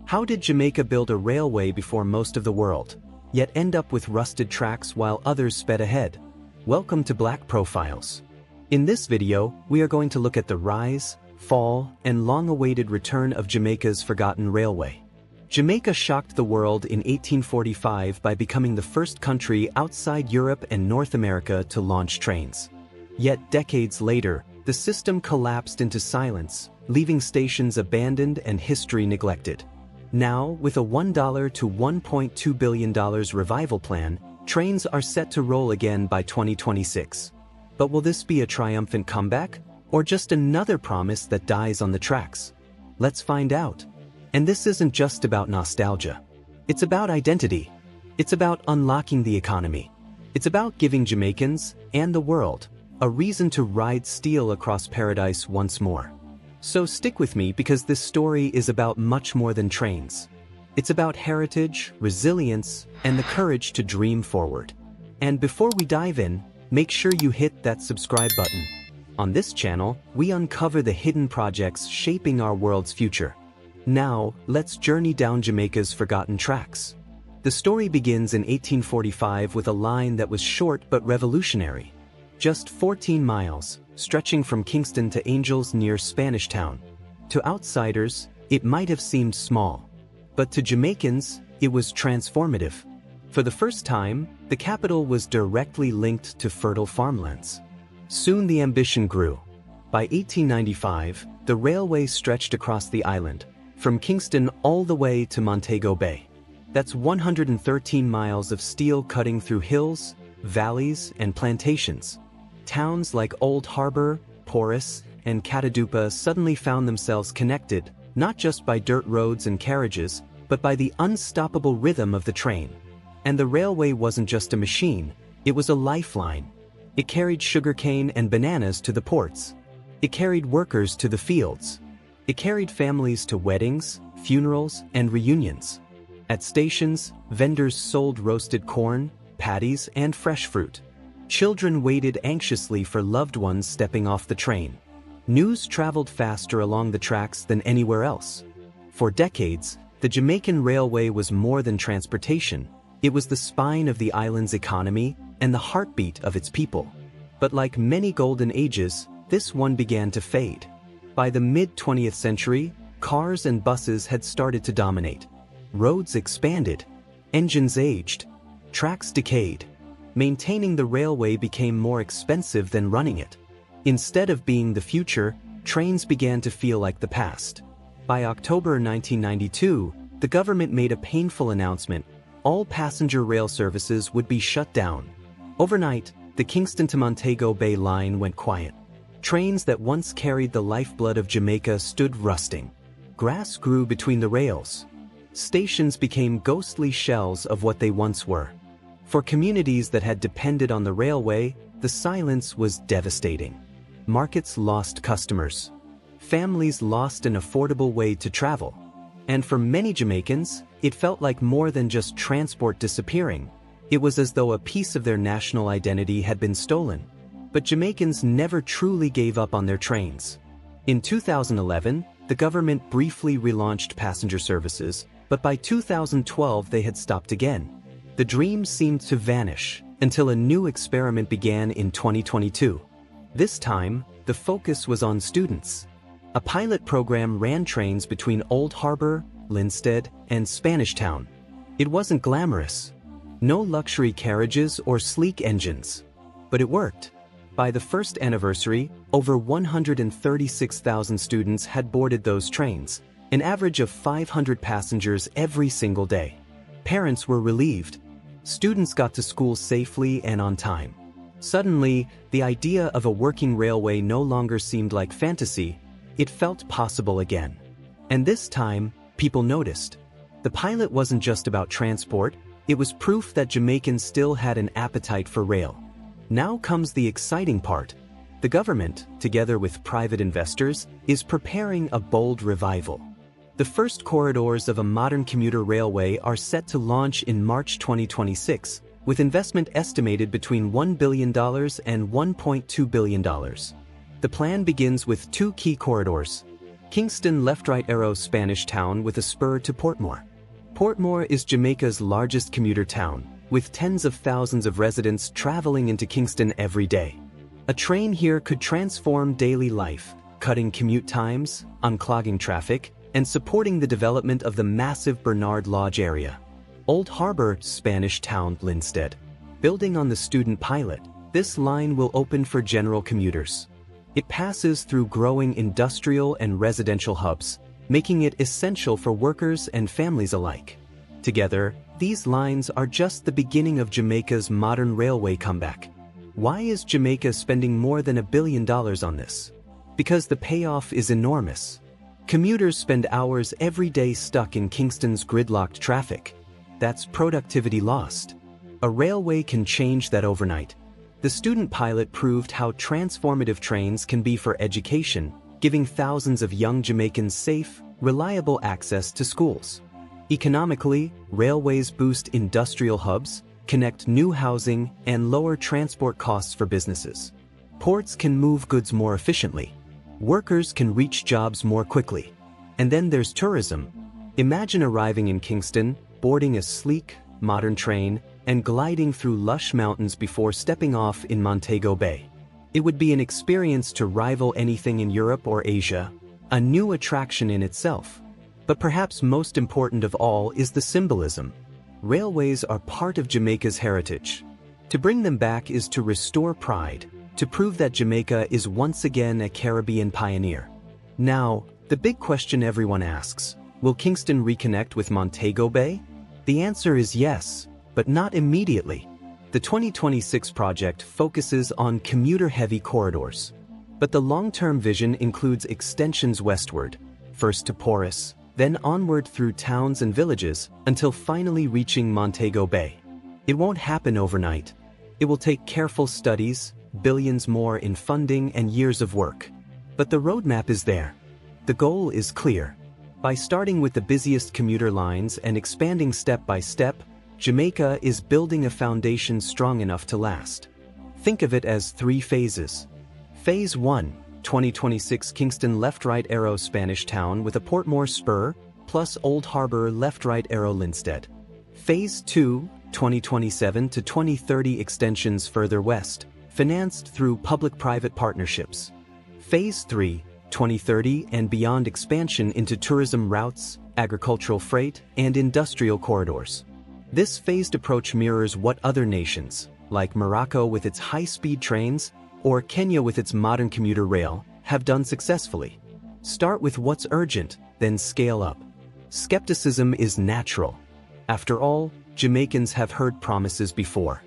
How did Jamaica build a railway before most of the world, yet end up with rusted tracks while others sped ahead? Welcome to Black Profiles. In this video, we are going to look at the rise, fall, and long-awaited return of Jamaica's forgotten railway. Jamaica shocked the world in 1845 by becoming the first country outside Europe and North America to launch trains. Yet decades later, the system collapsed into silence, leaving stations abandoned and history neglected. Now, with a $1 to $1.2 billion revival plan, trains are set to roll again by 2026. But will this be a triumphant comeback, or just another promise that dies on the tracks? Let's find out. And this isn't just about nostalgia. It's about identity. It's about unlocking the economy. It's about giving Jamaicans, and the world, a reason to ride steel across paradise once more. So stick with me because this story is about much more than trains. It's about heritage, resilience, and the courage to dream forward. And before we dive in, make sure you hit that subscribe button. On this channel, we uncover the hidden projects shaping our world's future. Now, let's journey down Jamaica's forgotten tracks. The story begins in 1845 with a line that was short but revolutionary. Just 14 miles, stretching from Kingston to Angels near Spanish Town. To outsiders, it might have seemed small. But to Jamaicans, it was transformative. For the first time, the capital was directly linked to fertile farmlands. Soon the ambition grew. By 1895, the railway stretched across the island, from Kingston all the way to Montego Bay. That's 113 miles of steel cutting through hills, valleys, and plantations. Towns like Old Harbor, Porus, and Catadupa suddenly found themselves connected, not just by dirt roads and carriages, but by the unstoppable rhythm of the train. And the railway wasn't just a machine, it was a lifeline. It carried sugarcane and bananas to the ports. It carried workers to the fields. It carried families to weddings, funerals, and reunions. At stations, vendors sold roasted corn, patties, and fresh fruit. Children waited anxiously for loved ones stepping off the train. News traveled faster along the tracks than anywhere else. For decades, the Jamaican railway was more than transportation. It was the spine of the island's economy and the heartbeat of its people. But like many golden ages, this one began to fade. By the mid-20th century, cars and buses had started to dominate. Roads expanded. Engines aged. Tracks decayed. Maintaining the railway became more expensive than running it. Instead of being the future, trains began to feel like the past. By October 1992, the government made a painful announcement. All passenger rail services would be shut down. Overnight, the Kingston to Montego Bay line went quiet. Trains that once carried the lifeblood of Jamaica stood rusting. Grass grew between the rails. Stations became ghostly shells of what they once were. For communities that had depended on the railway, the silence was devastating. Markets lost customers. Families lost an affordable way to travel. And for many Jamaicans, it felt like more than just transport disappearing. It was as though a piece of their national identity had been stolen. But Jamaicans never truly gave up on their trains. In 2011, the government briefly relaunched passenger services, but by 2012 they had stopped again. The dream seemed to vanish until a new experiment began in 2022. This time, the focus was on students. A pilot program ran trains between Old Harbor, Linstead, and Spanish Town. It wasn't glamorous. No luxury carriages or sleek engines. But it worked. By the first anniversary, over 136,000 students had boarded those trains, an average of 500 passengers every single day. Parents were relieved. Students got to school safely and on time. Suddenly, the idea of a working railway no longer seemed like fantasy. It felt possible again. And this time, people noticed. The pilot wasn't just about transport, it was proof that Jamaicans still had an appetite for rail. Now comes the exciting part. The government, together with private investors, is preparing a bold revival. The first corridors of a modern commuter railway are set to launch in March 2026, with investment estimated between $1 billion and $1.2 billion. The plan begins with two key corridors. Kingston left-right arrow Spanish town with a spur to Portmore. Portmore is Jamaica's largest commuter town, with tens of thousands of residents traveling into Kingston every day. A train here could transform daily life, cutting commute times, unclogging traffic, and supporting the development of the massive Bernard Lodge area. Old Harbor, Spanish town, Linstead. Building on the student pilot, this line will open for general commuters. It passes through growing industrial and residential hubs, making it essential for workers and families alike. Together, these lines are just the beginning of Jamaica's modern railway comeback. Why is Jamaica spending more than $1 billion on this? Because the payoff is enormous. Commuters spend hours every day stuck in Kingston's gridlocked traffic. That's productivity lost. A railway can change that overnight. The student pilot proved how transformative trains can be for education, giving thousands of young Jamaicans safe, reliable access to schools. Economically, railways boost industrial hubs, connect new housing, and lower transport costs for businesses. Ports can move goods more efficiently. Workers can reach jobs more quickly. And then there's tourism. Imagine arriving in Kingston, boarding a sleek, modern train, and gliding through lush mountains before stepping off in Montego Bay. It would be an experience to rival anything in Europe or Asia, a new attraction in itself. But perhaps most important of all is the symbolism. Railways are part of Jamaica's heritage. To bring them back is to restore pride, to prove that Jamaica is once again a Caribbean pioneer. Now, the big question everyone asks, will Kingston reconnect with Montego Bay? The answer is yes, but not immediately. The 2026 project focuses on commuter-heavy corridors. But the long-term vision includes extensions westward, first to Porus, then onward through towns and villages, until finally reaching Montego Bay. It won't happen overnight. It will take careful studies, billions more in funding, and years of work. But the roadmap is there. The goal is clear. By starting with the busiest commuter lines and expanding step by step, Jamaica is building a foundation strong enough to last. Think of it as 3 phases. Phase 1, 2026 Kingston left-right arrow Spanish town with a Portmore spur, plus Old Harbor left-right arrow Linstead. Phase 2, 2027 to 2030 extensions further west, financed through public-private partnerships. Phase 3, 2030 and beyond expansion into tourism routes, agricultural freight, and industrial corridors. This phased approach mirrors what other nations, like Morocco with its high-speed trains, or Kenya with its modern commuter rail, have done successfully. Start with what's urgent, then scale up. Skepticism is natural. After all, Jamaicans have heard promises before.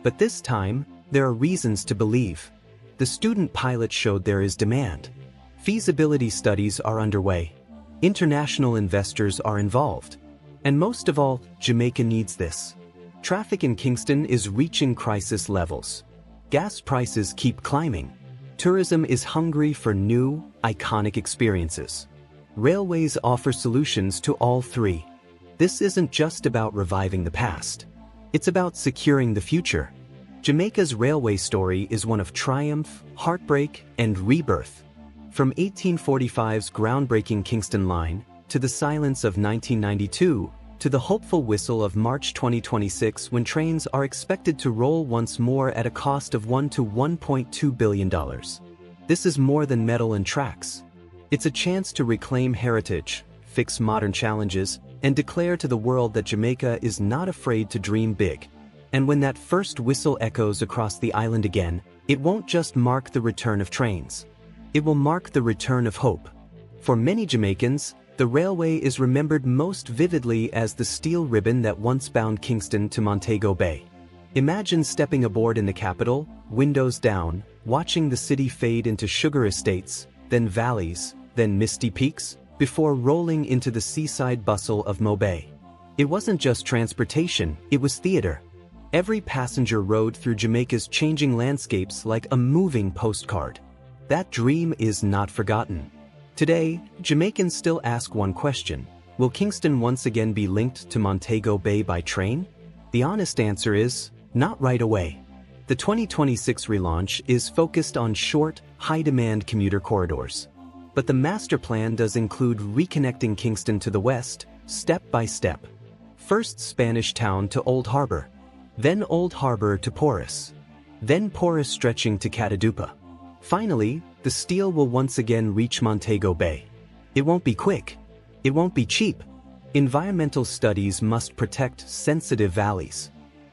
But this time, there are reasons to believe. The student pilot showed there is demand. Feasibility studies are underway. International investors are involved. And most of all, Jamaica needs this. Traffic in Kingston is reaching crisis levels. Gas prices keep climbing. Tourism is hungry for new, iconic experiences. Railways offer solutions to all 3. This isn't just about reviving the past. It's about securing the future. Jamaica's railway story is one of triumph, heartbreak, and rebirth. From 1845's groundbreaking Kingston Line, to the silence of 1992, to the hopeful whistle of March 2026 when trains are expected to roll once more at a cost of $1 to $1.2 billion. This is more than metal and tracks. It's a chance to reclaim heritage, fix modern challenges, and declare to the world that Jamaica is not afraid to dream big. And when that first whistle echoes across the island again, it won't just mark the return of trains. It will mark the return of hope. For many Jamaicans, the railway is remembered most vividly as the steel ribbon that once bound Kingston to Montego Bay. Imagine stepping aboard in the capital, windows down, watching the city fade into sugar estates, then valleys, then misty peaks, before rolling into the seaside bustle of Mobay. It wasn't just transportation, it was theater. Every passenger rode through Jamaica's changing landscapes like a moving postcard. That dream is not forgotten. Today, Jamaicans still ask one question: will Kingston once again be linked to Montego Bay by train? The honest answer is, not right away. The 2026 relaunch is focused on short, high-demand commuter corridors. But the master plan does include reconnecting Kingston to the west, step by step. First Spanish Town to Old Harbor, then Old Harbor to Porus, then Porus stretching to Catadupa. Finally, the steel will once again reach Montego Bay. It won't be quick. It won't be cheap. Environmental studies must protect sensitive valleys.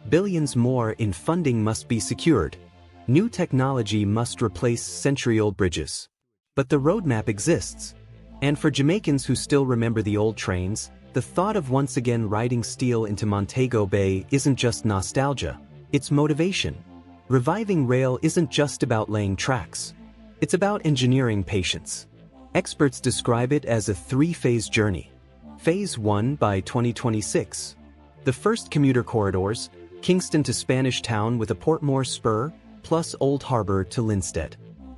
Billions more in funding must be secured. New technology must replace century-old bridges. But the roadmap exists. And for Jamaicans who still remember the old trains, the thought of once again riding steel into Montego Bay isn't just nostalgia, it's motivation. Reviving rail isn't just about laying tracks. It's about engineering patience. Experts describe it as a three-phase journey. Phase 1 by 2026. The first commuter corridors, Kingston to Spanish Town with a Portmore spur, plus Old Harbor to Linstead.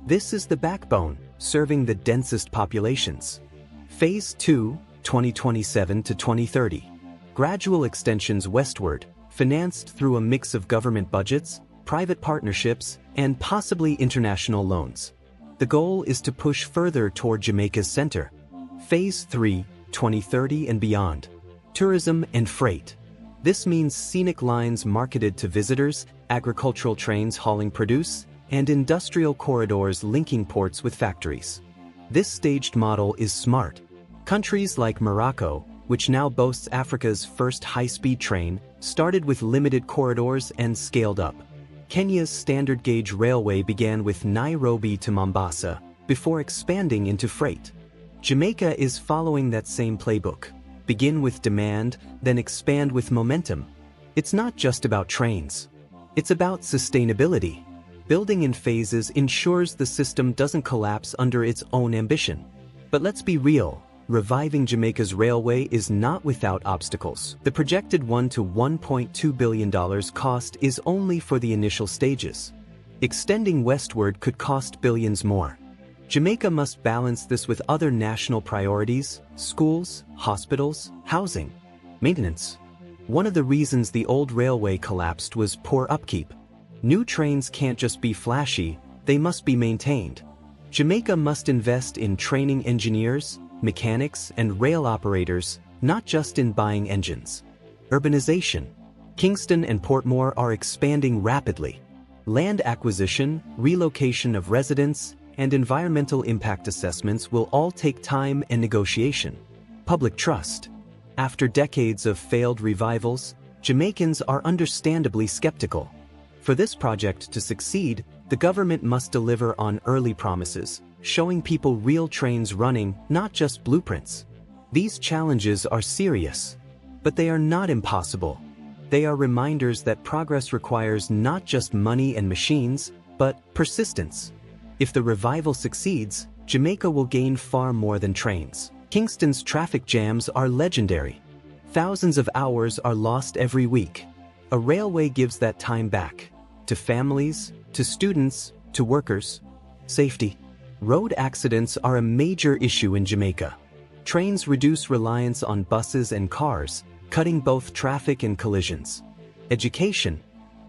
This is the backbone, serving the densest populations. Phase 2, 2027 to 2030. Gradual extensions westward, financed through a mix of government budgets, private partnerships, and possibly international loans. The goal is to push further toward Jamaica's center. Phase 3, 2030 and beyond. Tourism and freight. This means scenic lines marketed to visitors, agricultural trains hauling produce, and industrial corridors linking ports with factories. This staged model is smart. Countries like Morocco, which now boasts Africa's first high-speed train, started with limited corridors and scaled up. Kenya's standard gauge railway began with Nairobi to Mombasa, before expanding into freight. Jamaica is following that same playbook. Begin with demand, then expand with momentum. It's not just about trains. It's about sustainability. Building in phases ensures the system doesn't collapse under its own ambition. But let's be real, reviving Jamaica's railway is not without obstacles. The projected $1 to $1.2 billion cost is only for the initial stages. Extending westward could cost billions more. Jamaica must balance this with other national priorities: schools, hospitals, housing, maintenance. One of the reasons the old railway collapsed was poor upkeep. New trains can't just be flashy, they must be maintained. Jamaica must invest in training engineers, mechanics, and rail operators, not just in buying engines. Urbanization. Kingston and Portmore are expanding rapidly. Land acquisition, relocation of residents, and environmental impact assessments will all take time and negotiation. Public trust. After decades of failed revivals, Jamaicans are understandably skeptical. For this project to succeed, the government must deliver on early promises, showing people real trains running, not just blueprints. These challenges are serious, but they are not impossible. They are reminders that progress requires not just money and machines, but persistence. If the revival succeeds, Jamaica will gain far more than trains. Kingston's traffic jams are legendary. Thousands of hours are lost every week. A railway gives that time back. To families, to students, to workers. Safety. Road accidents are a major issue in Jamaica. Trains reduce reliance on buses and cars, cutting both traffic and collisions. Education.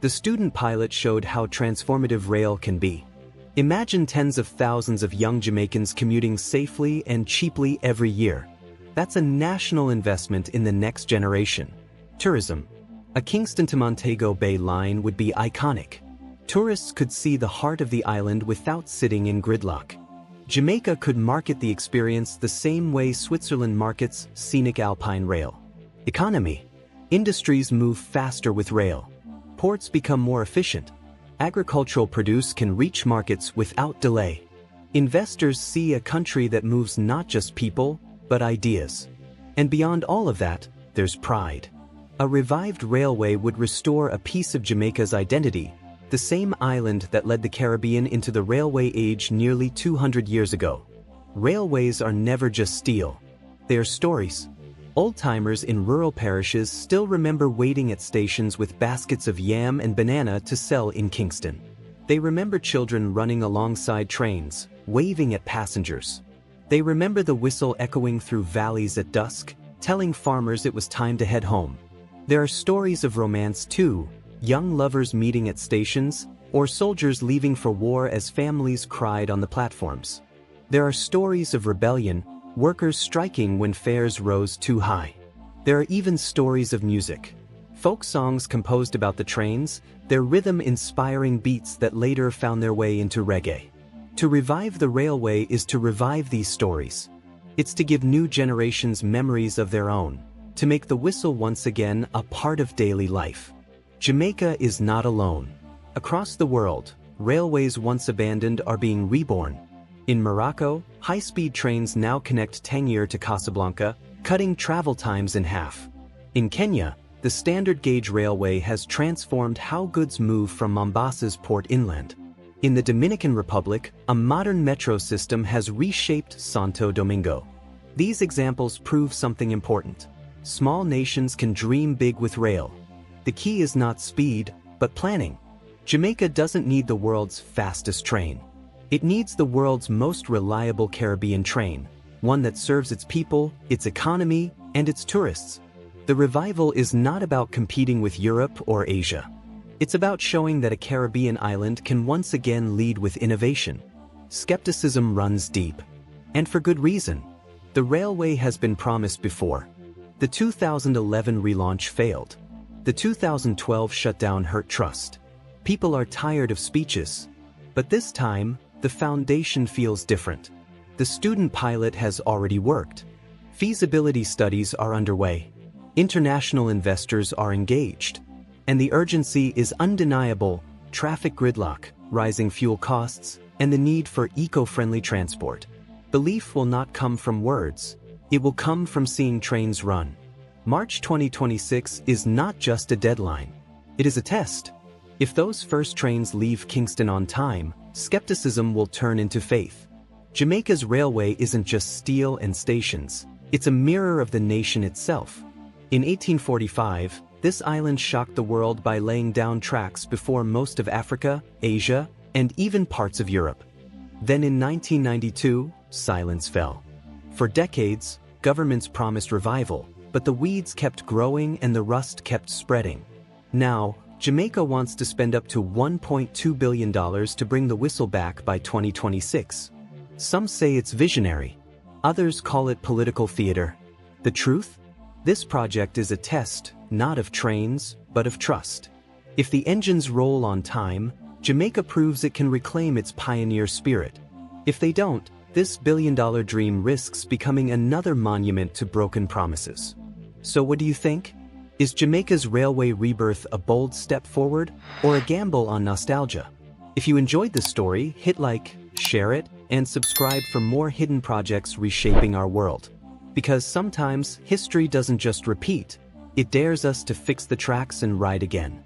The student pilot showed how transformative rail can be. Imagine tens of thousands of young Jamaicans commuting safely and cheaply every year. That's a national investment in the next generation. Tourism. A Kingston to Montego Bay line would be iconic. Tourists could see the heart of the island without sitting in gridlock. Jamaica could market the experience the same way Switzerland markets scenic alpine rail. Economy. Industries move faster with rail. Ports become more efficient. Agricultural produce can reach markets without delay. Investors see a country that moves not just people, but ideas. And beyond all of that, there's pride. A revived railway would restore a piece of Jamaica's identity, the same island that led the Caribbean into the railway age nearly 200 years ago. Railways are never just steel. They are stories. Old-timers in rural parishes still remember waiting at stations with baskets of yam and banana to sell in Kingston. They remember children running alongside trains, waving at passengers. They remember the whistle echoing through valleys at dusk, telling farmers it was time to head home. There are stories of romance too, young lovers meeting at stations, or soldiers leaving for war as families cried on the platforms. There are stories of rebellion, workers striking when fares rose too high. There are even stories of music. Folk songs composed about the trains, their rhythm-inspiring beats that later found their way into reggae. To revive the railway is to revive these stories. It's to give new generations memories of their own, to make the whistle once again a part of daily life. Jamaica is not alone. Across the world, railways once abandoned are being reborn. In Morocco, high-speed trains now connect Tangier to Casablanca, cutting travel times in half. In Kenya, the standard gauge railway has transformed how goods move from Mombasa's port inland. In the Dominican Republic, a modern metro system has reshaped Santo Domingo. These examples prove something important. Small nations can dream big with rail. The key is not speed, but planning. Jamaica doesn't need the world's fastest train. It needs the world's most reliable Caribbean train, one that serves its people, its economy, and its tourists. The revival is not about competing with Europe or Asia. It's about showing that a Caribbean island can once again lead with innovation. Skepticism runs deep. And for good reason. The railway has been promised before. The 2011 relaunch failed. The 2012 shutdown hurt trust. People are tired of speeches. But this time, the foundation feels different. The student pilot has already worked. Feasibility studies are underway. International investors are engaged. And the urgency is undeniable: traffic gridlock, rising fuel costs, and the need for eco-friendly transport. Belief will not come from words. It will come from seeing trains run. March 2026 is not just a deadline. It is a test. If those first trains leave Kingston on time, skepticism will turn into faith. Jamaica's railway isn't just steel and stations. It's a mirror of the nation itself. In 1845, this island shocked the world by laying down tracks before most of Africa, Asia, and even parts of Europe. Then in 1992, silence fell. For decades, governments promised revival, but the weeds kept growing and the rust kept spreading. Now, Jamaica wants to spend up to $1.2 billion to bring the whistle back by 2026. Some say it's visionary. Others call it political theater. The truth? This project is a test, not of trains, but of trust. If the engines roll on time, Jamaica proves it can reclaim its pioneer spirit. If they don't, this billion-dollar dream risks becoming another monument to broken promises. So what do you think? Is Jamaica's railway rebirth a bold step forward, or a gamble on nostalgia? If you enjoyed this story, hit like, share it, and subscribe for more hidden projects reshaping our world. Because sometimes, history doesn't just repeat, it dares us to fix the tracks and ride again.